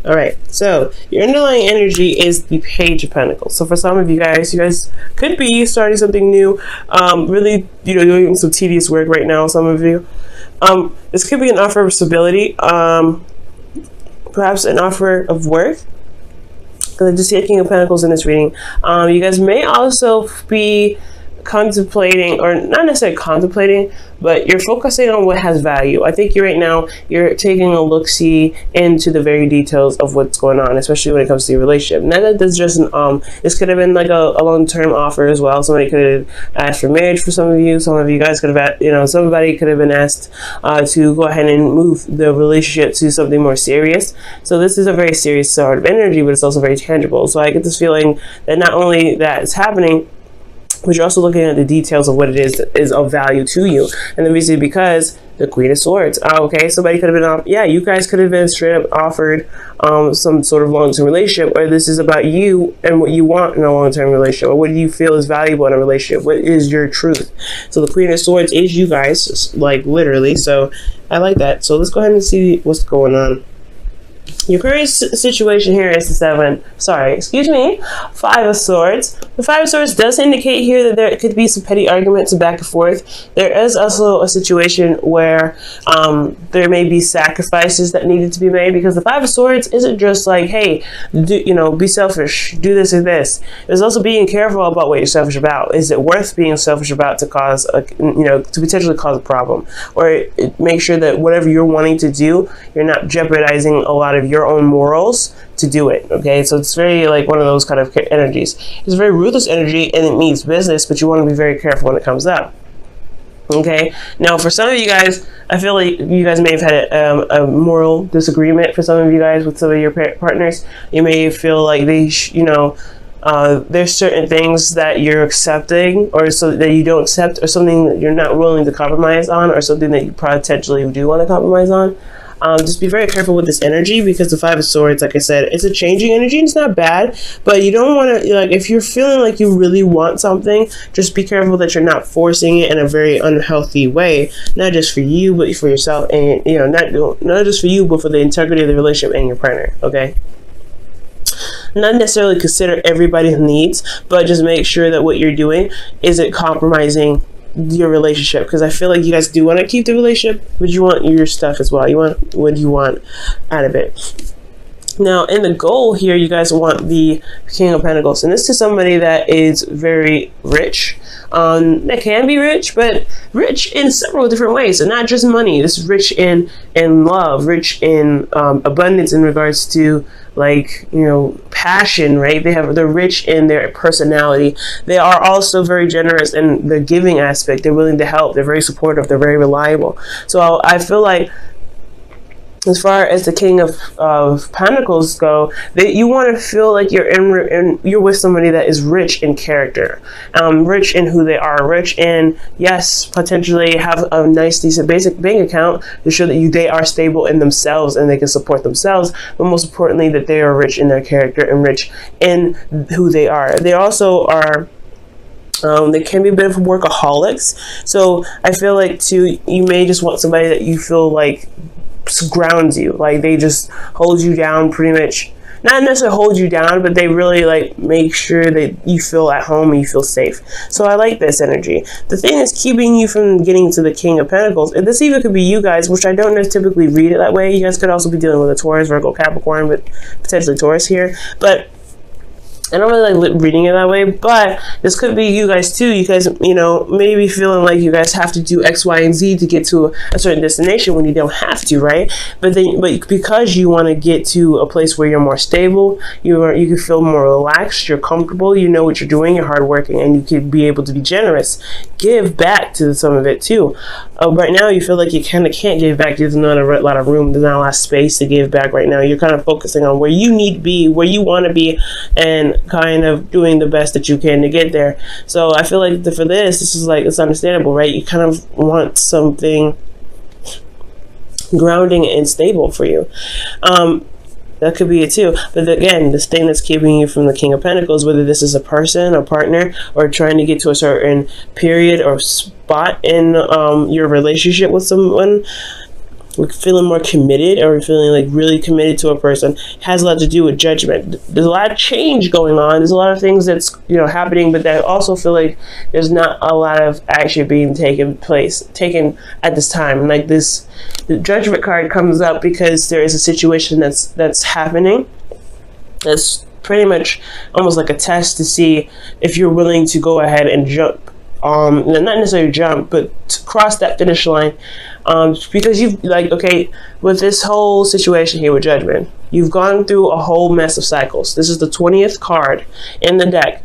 All right, so your underlying energy is the Page of Pentacles. So for some of you guys could be starting something new, really, doing some tedious work right now. Some of you, this could be an offer of stability, perhaps an offer of work. Because I just see a King of Pentacles in this reading. You guys may also be contemplating, or not necessarily contemplating, but you're focusing on what has value. I think you're taking a look-see into the very details of what's going on, especially when it comes to your relationship. Now that this just this could have been like a long-term offer as well. Somebody could have asked for marriage for some of you. Some of you guys could have, somebody could have been asked to go ahead and move the relationship to something more serious. So this is a very serious sort of energy, but it's also very tangible. So I get this feeling that not only that it's happening, but you're also looking at the details of what it is of value to you. And the reason because the Queen of Swords. Okay, somebody could have been you guys could have been straight up offered some sort of long-term relationship, or this is about you and what you want in a long-term relationship, or what do you feel is valuable in a relationship, what is your truth. So the Queen of Swords is you guys, like literally. So I like that. So let's go ahead and see what's going on. Your current situation here is the Five of Swords. The Five of Swords does indicate here that there could be some petty arguments back and forth. There is also a situation where there may be sacrifices that needed to be made, because the Five of Swords isn't just like, hey, be selfish, do this or this. There's also being careful about what you're selfish about. Is it worth being selfish about to cause to potentially cause a problem, or make sure that whatever you're wanting to do, you're not jeopardizing a lot of your own morals to do it. Okay, so it's very like one of those kind of energies. It's a very ruthless energy, and it means business, but you want to be very careful when it comes up. Okay, now for some of you guys, I feel like you guys may have had a moral disagreement. For some of you guys with some of your partners, you may feel like they there's certain things that you're accepting, or so that you don't accept, or something that you're not willing to compromise on, or something that you potentially do want to compromise on. Just be very careful with this energy, because the Five of Swords, like I said, it's a changing energy, and it's not bad, but you don't want to, like, if you're feeling like you really want something, just be careful that you're not forcing it in a very unhealthy way, not just for you, but for yourself, and, not just for you, but for the integrity of the relationship and your partner, okay? Not necessarily consider everybody's needs, but just make sure that what you're doing isn't compromising your relationship, because I feel like you guys do want to keep the relationship, but you want your stuff as well. You want what you want out of it. Now, in the goal here, you guys want the King of Pentacles, and this is somebody that is very rich. That can be rich, but rich in several different ways, and not just money. This is rich in love, rich in abundance in regards to, like, passion, right? They're rich in their personality. They are also very generous in the giving aspect. They're willing to help. They're very supportive. They're very reliable. So I feel like, as far as the King of Pentacles go, that you want to feel like you're with somebody that is rich in character, rich in who they are, rich in, yes, potentially have a nice, decent, basic bank account to show that they are stable in themselves and they can support themselves, but most importantly, that they are rich in their character and rich in who they are. They also are they can be a bit of workaholics. So I feel like too, you may just want somebody that you feel like grounds you, like they just hold you down, pretty much. Not necessarily hold you down, but they really like make sure that you feel at home and you feel safe. So I like this energy. The thing is keeping you from getting to the King of Pentacles, and this even could be you guys, which I don't typically read it that way. You guys could also be dealing with a Taurus, Virgo, Capricorn, but potentially Taurus here. But I don't really like reading it that way, but this could be you guys too. You guys, maybe feeling like you guys have to do X, Y, and Z to get to a certain destination when you don't have to, right? But because you want to get to a place where you're more stable, you can feel more relaxed, you're comfortable, you know what you're doing, you're hardworking, and you can be able to be generous. Give back to some of it too. Right now, you feel like you kind of can't give back. There's not a lot of room. There's not a lot of space to give back right now. You're kind of focusing on where you need to be, where you want to be, and kind of doing the best that you can to get there. So I feel like for this is like, it's understandable, right? You kind of want something grounding and stable for you. That could be it too. But again, this thing that's keeping you from the King of Pentacles, whether this is a person, a partner, or trying to get to a certain period or spot in your relationship with someone, like feeling more committed or feeling like really committed to a person has a lot to do with judgment. There's a lot of change going on. There's a lot of things that's, you know, happening, but I also feel like there's not a lot of action being taken at this time. Like this, the judgment card comes up because there is a situation that's happening. That's pretty much almost like a test to see if you're willing to go ahead and jump. Not necessarily jump, but to cross that finish line, because you've, like, okay, with this whole situation here with judgment, you've gone through a whole mess of cycles. This is the 20th card in the deck,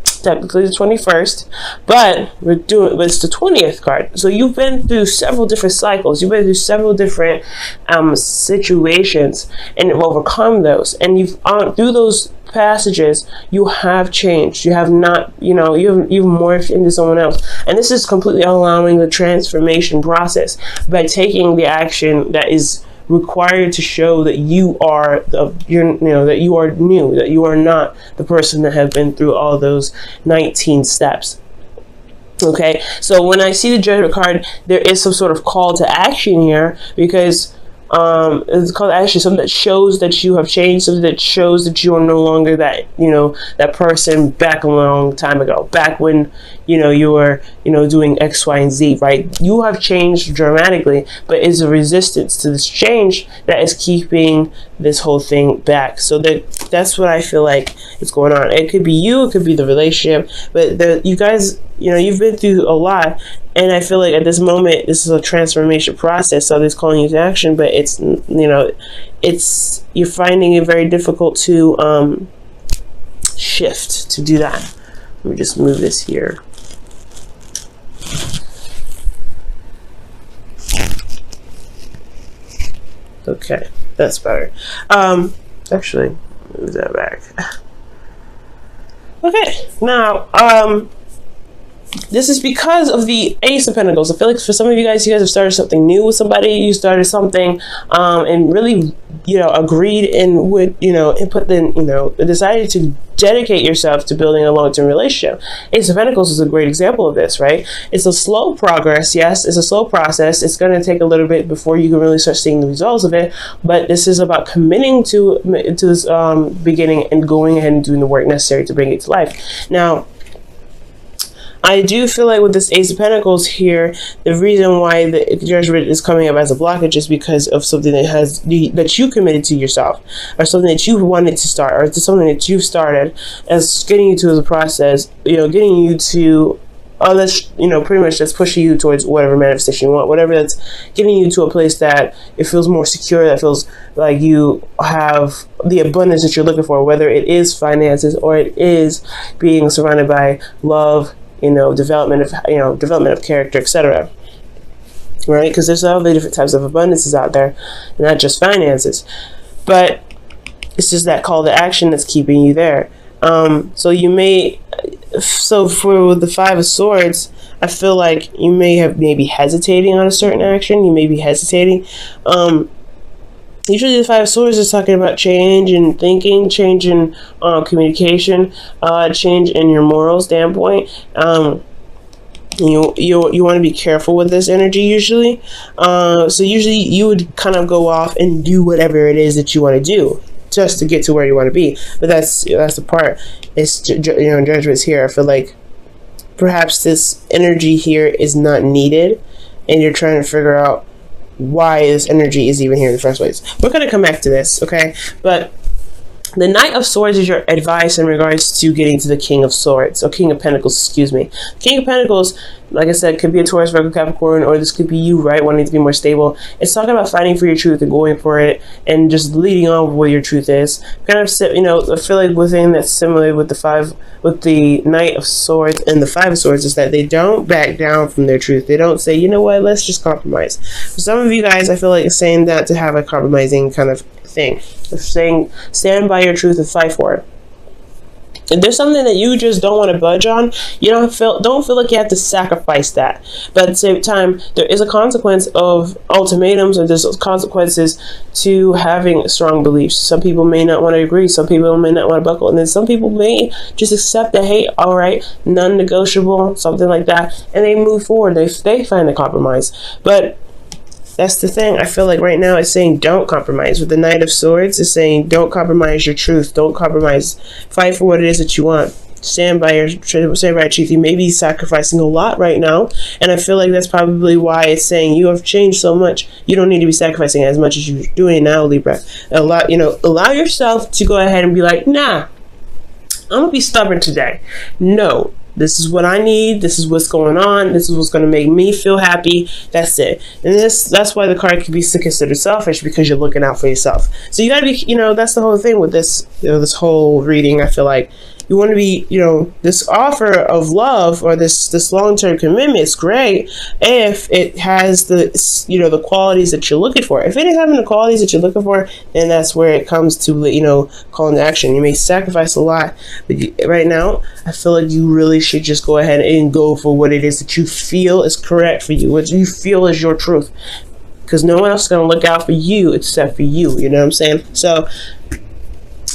technically the 21st, but it's the 20th card. So you've been through several different cycles. You've been through several different situations and have overcome those. And you've through those passages, you have changed. You have not, you know, you've morphed into someone else. And this is completely allowing the transformation process by taking the action that is required to show that you are that you are new, that you are not the person that have been through all those 19 steps. Okay, so when I see the judgment card, there is some sort of call to action here, because it's called action, something that shows that you have changed, something that shows that you are no longer that, you know, that person back a long time ago, back when, you know, you were, you know, doing X, Y, and Z, right? You have changed dramatically, but it's a resistance to this change that is keeping this whole thing back. So that's what I feel like is going on. It could be you, it could be the relationship, but you guys, you know, you've been through a lot. And I feel like at this moment, this is a transformation process. So it's calling you to action, but it's, you know, you're finding it very difficult to shift, to do that. Let me just move this here. Okay, that's better. Actually, move that back. Okay, now, this is because of the Ace of Pentacles. I feel like for some of you guys have started something new with somebody. You started something and really, you know, agreed and would, you know, and put then, you know, decided to dedicate yourself to building a long-term relationship. Ace of Pentacles is a great example of this, right? It's a slow progress. Yes, it's a slow process. It's going to take a little bit before you can really start seeing the results of it. But this is about committing to this beginning and going ahead and doing the work necessary to bring it to life. Now, I do feel like with this Ace of Pentacles here, the reason why the judgment is coming up as a blockage is because of something that you committed to yourself, or something that you wanted to start, or something that you've started as getting you to the process, you know, getting you to, that's, you know, pretty much that's pushing you towards whatever manifestation you want, whatever that's getting you to a place that it feels more secure, that feels like you have the abundance that you're looking for, whether it is finances or it is being surrounded by love, you know, development of character, etc. Right? Because there's all the different types of abundances out there, not just finances. But it's just that call to action that's keeping you there. So for the Five of Swords, I feel like you may be hesitating on a certain action. You may be hesitating. Usually the Five of Swords is talking about change in thinking, change in communication, change in your moral standpoint. You want to be careful with this energy usually. So usually you would kind of go off and do whatever it is that you want to do just to get to where you want to be. But that's the part. It's, you know, judgments here. I feel like perhaps this energy here is not needed, and you're trying to figure out why this energy is even here in the first place. We're going to come back to this, okay? But the Knight of Swords is your advice in regards to getting to the King of Swords, or King of Pentacles, excuse me. King of Pentacles, like I said, could be a Taurus, Virgo, Capricorn, or this could be you, right, wanting to be more stable. It's talking about fighting for your truth and going for it and just leading on with what your truth is. Kind of, you know, I feel like within that's similar with the Knight of Swords and the Five of Swords is that they don't back down from their truth. They don't say, you know what, let's just compromise. For some of you guys, I feel like it's saying that to have a compromising kind of thing. It's saying stand by your truth and fight for it. If there's something that you just don't want to budge on, you don't feel like you have to sacrifice that. But at the same time, there is a consequence of ultimatums, and there's consequences to having strong beliefs. Some people may not want to agree. Some people may not want to buckle. And then some people may just accept that, hey, all right, non-negotiable, something like that. And they move forward. They find a compromise. But That's the thing. I feel like right now it's saying don't compromise. With the Knight of Swords, it's saying don't compromise your truth. Don't compromise. Fight for what it is that you want. Stand by your truth. You may be sacrificing a lot right now, and I feel like that's probably why it's saying you have changed so much. You don't need to be sacrificing as much as you're doing now, Libra. Allow yourself to go ahead and be like, nah, I'm gonna be stubborn today. No, this is what I need. This is what's going on. This is what's going to make me feel happy. That's it. And that's why the card can be considered selfish, because you're looking out for yourself. So you got to be, that's the whole thing with this, this whole reading. I feel like you want to be, this offer of love or this long-term commitment is great if it has the, the qualities that you're looking for. If it ain't having the qualities that you're looking for, then that's where it comes to, calling to action. You may sacrifice a lot, but right now, I feel like you really should just go ahead and go for what it is that you feel is correct for you, what you feel is your truth, because no one else is going to look out for you except for you. You know what I'm saying? So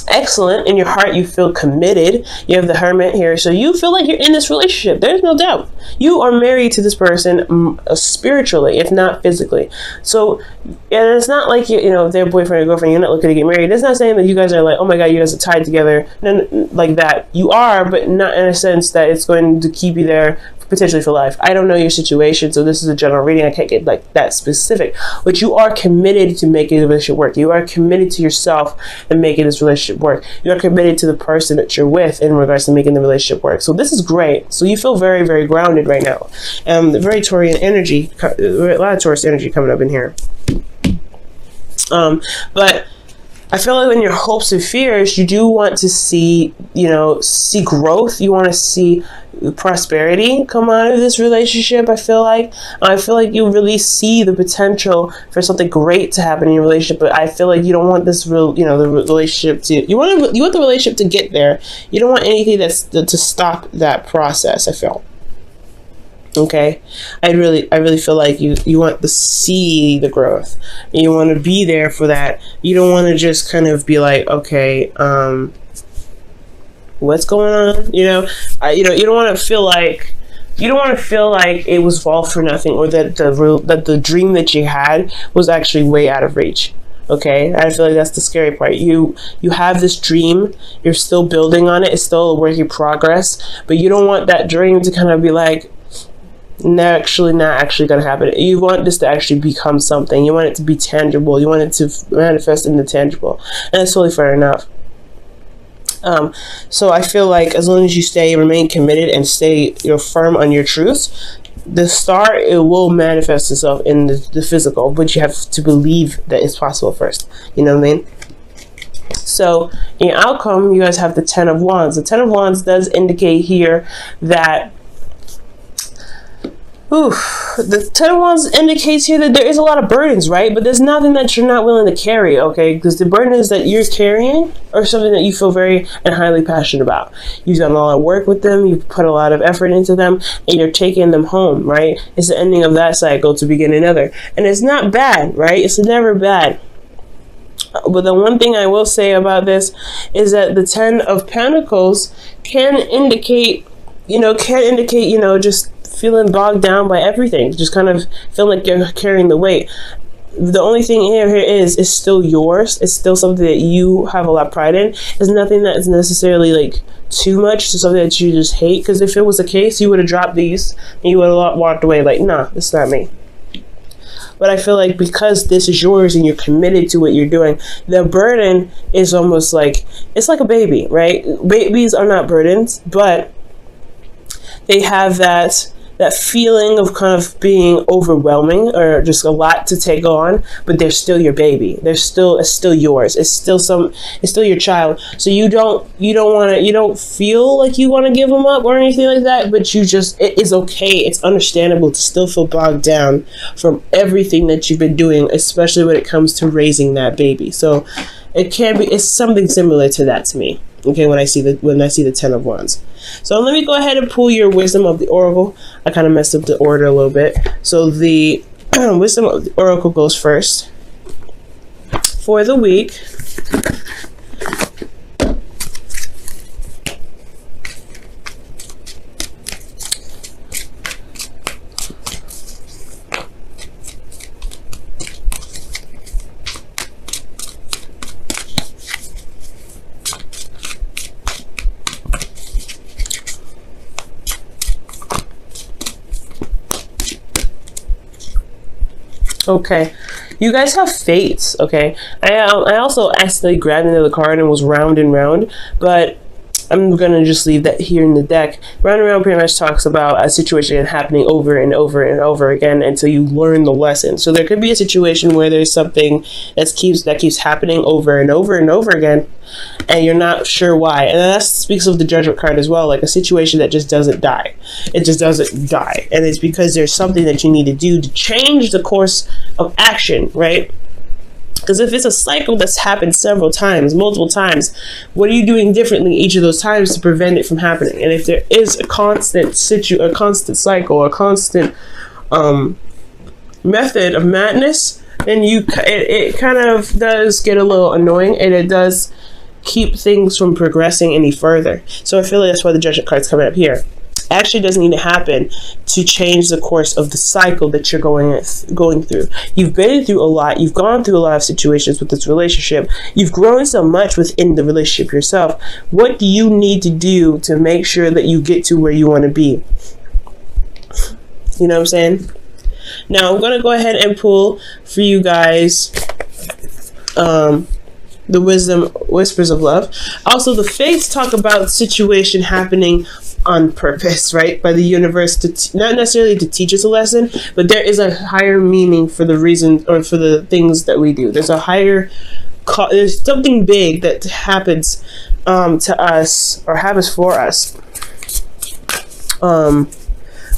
excellent. In your heart, you feel committed. You have the Hermit here, so you feel like you're in this relationship. There's no doubt you are married to this person spiritually, if not physically. So, and it's not like if they're boyfriend or girlfriend, you're not looking to get married. It's not saying that you guys are like, oh my god, you guys are tied together. None like that. You are, but not in a sense that it's going to keep you there potentially for life. I don't know your situation, so this is a general reading. I can't get like that specific, but you are committed to making the relationship work. You are committed to yourself and making this relationship work. You are committed to the person that you're with in regards to making the relationship work. So this is great. So you feel very, very grounded right now. Very Taurian energy, a lot of Taurus energy coming up in here. But I feel like in your hopes and fears, you do want to see, see growth. You want to see prosperity come out of this relationship. I feel like you really see the potential for something great to happen in your relationship, but I feel like you don't want this the relationship to, you want the relationship to get there. You don't want anything to stop that process, I feel. Okay, I really feel like you want to see the growth. You want to be there for that. You don't want to just kind of be like, okay, what's going on? You don't want to feel like it was all for nothing, or that the dream that you had was actually way out of reach. Okay, I feel like that's the scary part. You have this dream, you're still building on it, it's still a work in progress, but you don't want that dream to kind of be like, not actually gonna happen. You want this to actually become something. You want it to be tangible. You want it to manifest in the tangible, and that's totally fair enough. So I feel like as long as you remain committed and stay firm on your truth, the star, it will manifest itself in the physical, but you have to believe that it's possible first. You know what I mean? So in your outcome, you guys have the Ten of Wands. The Ten of Wands does indicate here that the Ten of Wands indicates here that there is a lot of burdens, right? But there's nothing that you're not willing to carry, okay? Because the burdens that you're carrying are something that you feel very and highly passionate about. You've done a lot of work with them, you've put a lot of effort into them, and you're taking them home, right? It's the ending of that cycle to begin another. And it's not bad, right? It's never bad. But the one thing I will say about this is that the Ten of Pentacles can indicate, just feeling bogged down by everything, just kind of feeling like you're carrying the weight. The only thing here is it's still yours. It's still something that you have a lot of pride in. It's nothing that is necessarily like too much to something that you just hate, because if it was the case, you would have dropped these and you would have walked away like, nah, it's not me. But I feel like because this is yours and you're committed to what you're doing, the burden is almost like, it's like a baby, right? Babies are not burdens, but they have that feeling of kind of being overwhelming or just a lot to take on, but they're still your baby. It's still yours. It's still your child. So you don't feel like you want to give them up or anything like that, but it is okay. It's understandable to still feel bogged down from everything that you've been doing, especially when it comes to raising that baby. So it's something similar to that to me. Okay, when I see the Ten of Wands. So let me go ahead and pull your Wisdom of the Oracle. I kind of messed up the order a little bit. So the Wisdom of the Oracle goes first for the week. Okay, you guys have fates. Okay, I also accidentally grabbed into the card and was round and round, but I'm gonna just leave that here in the deck. Round and round pretty much talks about a situation happening over and over and over again until you learn the lesson. So there could be a situation where there's something that keeps happening over and over and over again, and you're not sure why. And that speaks of the Judgment card as well, like a situation that just doesn't die. It just doesn't die, and it's because there's something that you need to do to change the course of action, right? Because if it's a cycle that's happened several times, multiple times, what are you doing differently each of those times to prevent it from happening? And if there is a constant cycle, a constant method of madness, then it kind of does get a little annoying, and it does keep things from progressing any further. So I feel like that's why the Judgment card's coming up here. Actually doesn't need to happen to change the course of the cycle that you're going through. You've been through a lot. You've gone through a lot of situations with this relationship. You've grown so much within the relationship yourself. What do you need to do to make sure that you get to where you want to be? You know what I'm saying? Now I'm going to go ahead and pull for you guys the wisdom whispers of love. Also, the fates talk about situation happening on purpose, right, by the universe, to not necessarily to teach us a lesson, but there is a higher meaning for the reason or for the things that we do. There's a higher there's something big that happens to us, or happens for us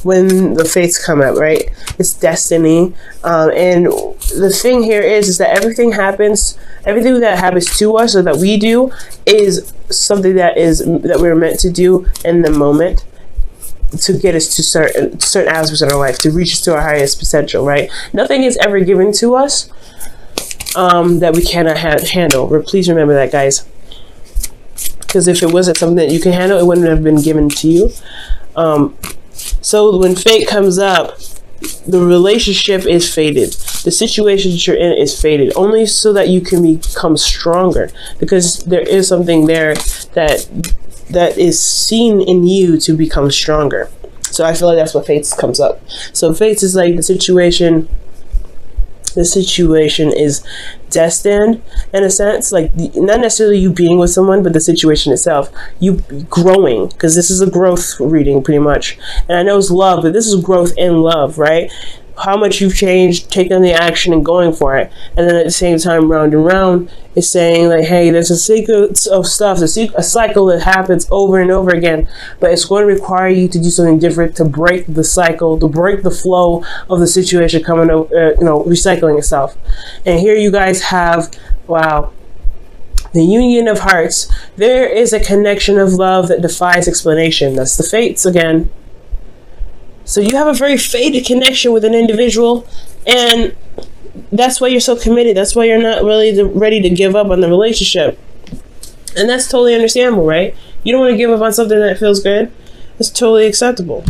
when the fates come up, right? It's destiny. And the thing here is that everything that happens to us or that we do is something that we're meant to do in the moment to get us to certain aspects in our life, to reach us to our highest potential, right? Nothing is ever given to us that we cannot handle. Please remember that, guys. Because if it wasn't something that you can handle, it wouldn't have been given to you. So when fate comes up, the relationship is fated. The situation that you're in is fated, only so that you can become stronger, because there is something there that is seen in you to become stronger. So I feel like that's what fates comes up. So fates is like the situation is destined in a sense, like not necessarily you being with someone, but the situation itself, you growing, because this is a growth reading pretty much. And I know it's love, but this is growth in love, right? How much you've changed, taking the action and going for it. And then at the same time, round and round is saying like, hey, there's a sequence of stuff, a cycle that happens over and over again, but it's going to require you to do something different to break the cycle, to break the flow of the situation coming over, recycling itself. And here you guys have, wow, the union of hearts. There is a connection of love that defies explanation. That's the fates again. So you have a very fated connection with an individual, and that's why you're so committed. That's why you're not really ready to give up on the relationship. And that's totally understandable, right? You don't want to give up on something that feels good. It's totally acceptable.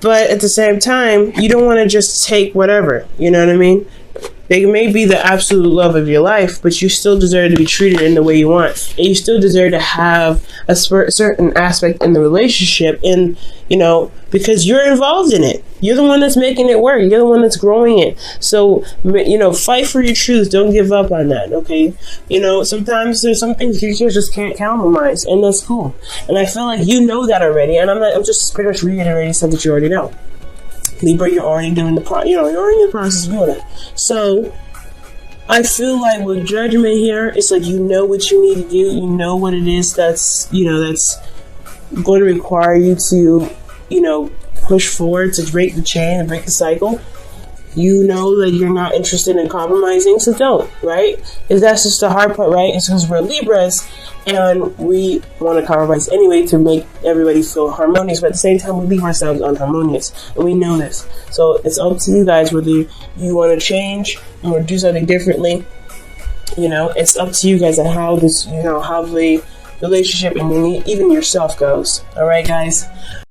But at the same time, you don't want to just take whatever. You know what I mean? They may be the absolute love of your life, but you still deserve to be treated in the way you want. And you still deserve to have a certain aspect in the relationship, because you're involved in it. You're the one that's making it work. You're the one that's growing it. So, fight for your truth. Don't give up on that, okay? Sometimes there's some things you just can't compromise, and that's cool. And I feel like you know that already, and I'm just pretty much reiterating something that you already know. Libra, you're already doing you're already in the process of doing it. So I feel like with Judgment here, it's like you know what you need to do. You know what it is that's going to require you to push forward, to break the chain and break the cycle. You know that you're not interested in compromising, so don't, right? Because that's just the hard part, right? It's because we're Libras and we want to compromise anyway to make everybody feel harmonious, but at the same time we leave ourselves unharmonious, and we know this. So it's up to you guys whether you want to change or do something differently. It's up to you guys on how this, how the relationship and even yourself goes. All right, guys.